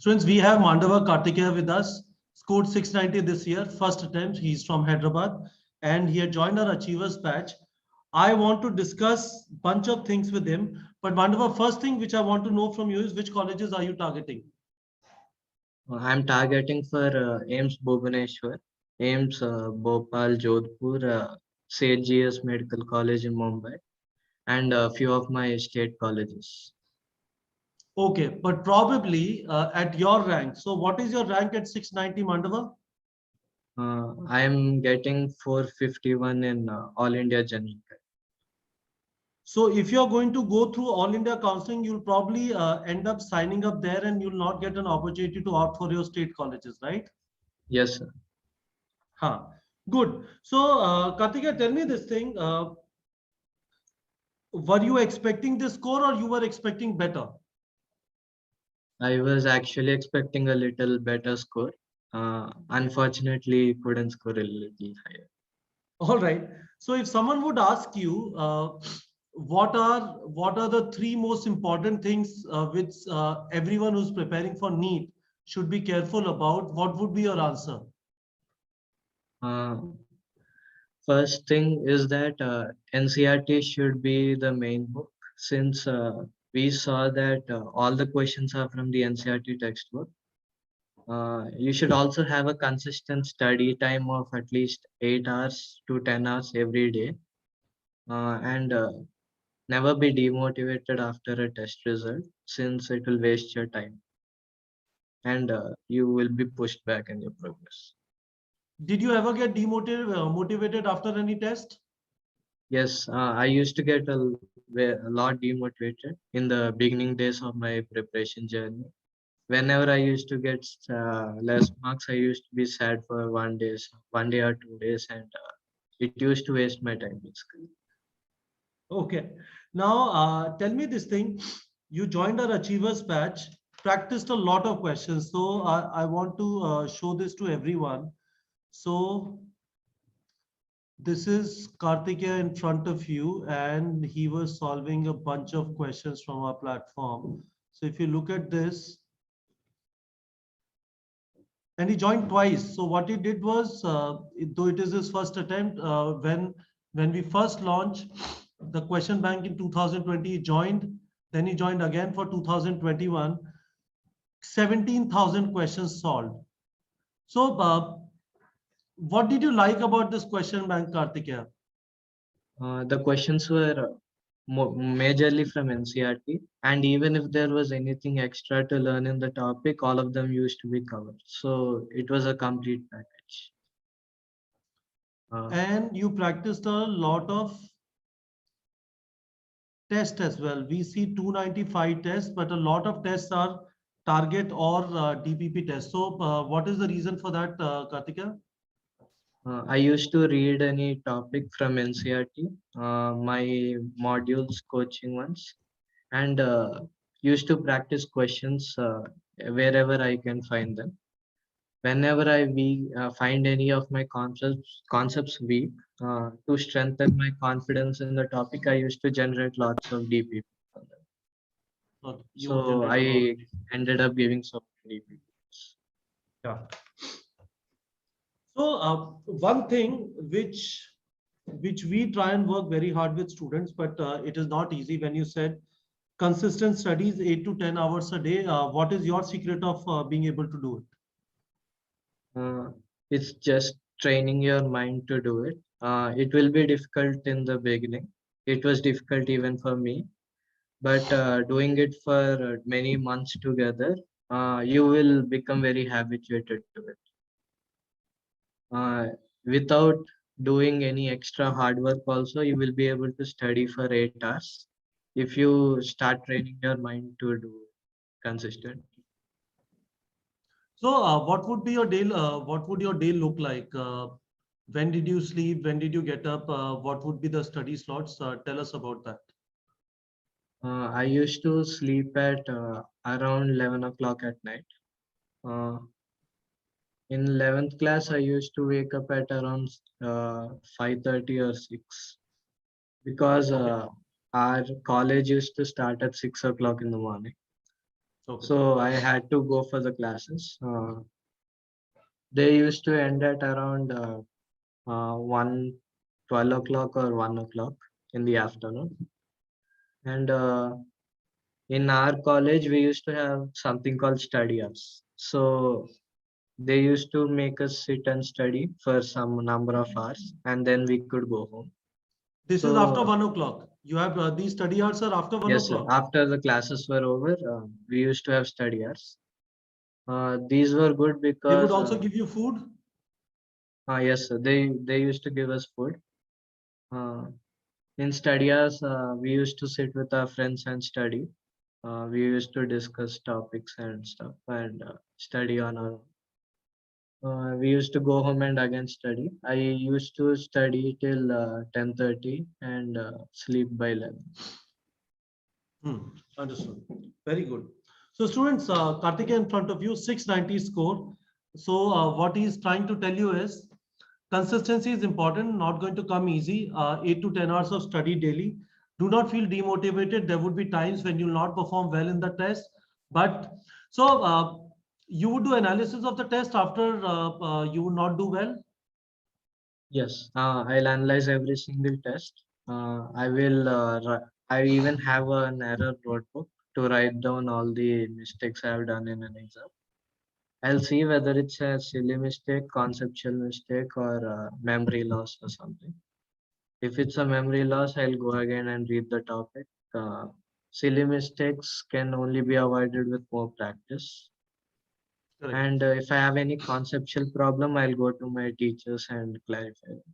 Students, we have Mandava Kartikeya with us, scored 690 this year, first attempt. He's from Hyderabad and he had joined our Achievers batch. I want to discuss bunch of things with him. But Mandava, first thing which I want to know from you is which colleges are you targeting? I'm targeting for AIMS Bhubaneswar, AIMS Bhopal, Jodhpur, St. GS Medical College in Mumbai, and a few of my state colleges. Okay, but probably at your rank. So what is your rank at 690, Mandava? I'm getting 451 in All India General. So if you're going to go through All India counseling, you'll probably end up signing up there and you'll not get an opportunity to opt for your state colleges, right? Yes, sir. Huh. Good. So, Kartika, tell me this thing. Were you expecting this score or you were expecting better? I was actually expecting a little better score. Unfortunately, couldn't score a little higher. All right. So if someone would ask you, what are the three most important things which everyone who's preparing for NEET should be careful about, what would be your answer? Uh, First thing is that NCRT should be the main book since we saw that all the questions are from the NCRT textbook. You should also have a consistent study time of at least 8 hours to 10 hours every day, and never be demotivated after a test result since it will waste your time and you will be pushed back in your progress. Did you ever get motivated after any test? Yes, I used to get a lot demotivated in the beginning days of my preparation journey. Whenever I used to get less marks, I used to be sad for 1 day or 2 days, and it used to waste my time basically. Okay. Now, tell me this thing. You joined our Achievers batch, practiced a lot of questions. So I want to show this to everyone. So this is Kartikeya in front of you, and he was solving a bunch of questions from our platform. So if you look at this, and he joined twice. So what he did was, though it is his first attempt, when we first launched the question bank in 2020, he joined. Then he joined again for 2021. 17,000 questions solved. So, what did you like about this question bank, Kartikeya? The questions were majorly from NCRT, and even if there was anything extra to learn in the topic, all of them used to be covered. So it was a complete package. And you practiced a lot of tests as well. We see 295 tests, but a lot of tests are target or DPP tests. So, what is the reason for that, Kartikeya? I used to read any topic from NCRT, my modules coaching ones, and used to practice questions wherever I can find them. Whenever find any of my concepts weak, to strengthen my confidence in the topic, I used to generate lots of DPP on them. You So generate a lot. I ended up giving some DPPs. Yeah. So one thing which we try and work very hard with students, but it is not easy. When you said consistent studies 8 to 10 hours a day, what is your secret of being able to do it? It's just training your mind to do it. It will be difficult in the beginning. It was difficult even for me, but doing it for many months together, you will become very habituated to it. Without doing any extra hard work also, you will be able to study for 8 hours if you start training your mind to do consistent. So what would be your day? What would your day look like? When did you sleep? When did you get up? What would be the study slots? Tell us about that. I used to sleep at around 11 o'clock at night. Uh, in 11th class, I used to wake up at around 5:30 or 6 because our college used to start at 6 o'clock in the morning. Okay. So I had to go for the classes. They used to end at around 12 o'clock or 1 o'clock in the afternoon. And in our college, we used to have something called study hours. So they used to make us sit and study for some number of hours, and then we could go home. This is after So 1 o'clock. You have these study hours are after one yes, sir. o'clock. After the classes were over, we used to have study hours. These were good They would because also give you food. yes, sir. They used to give us food. Uh, in study hours, we used to sit with our friends and study. We used to discuss topics and stuff and study on our own. We used to go home and again study. I used to study till 10:30 and sleep by 11. Understood. Very good. So students, Karthik in front of you, 690 score. So what he is trying to tell you is consistency is important, not going to come easy. 8 to 10 hours of study daily. Do not feel demotivated. There would be times when you'll not perform well in the test. But so you would do analysis of the test after you would not do well. Yes, I'll analyze every single test. I even have an error notebook to write down all the mistakes I have done in an exam. I'll see whether it's a silly mistake, conceptual mistake, or memory loss or something. If it's a memory loss, I'll go again and read the topic. Silly mistakes can only be avoided with more practice. Correct. And if I have any conceptual problem, I'll go to my teachers and clarify them.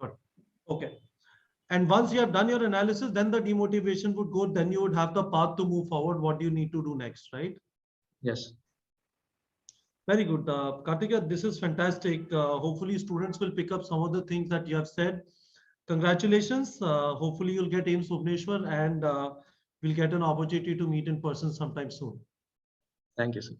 Good. Okay. And once you have done your analysis, then the demotivation would go. Then you would have the path to move forward. What do you need to do next, right? Yes. Very good. Kartika, this is fantastic. Hopefully, students will pick up some of the things that you have said. Congratulations. Hopefully, you'll get AIMS Bhubaneswar and we'll get an opportunity to meet in person sometime soon. Thank you, sir.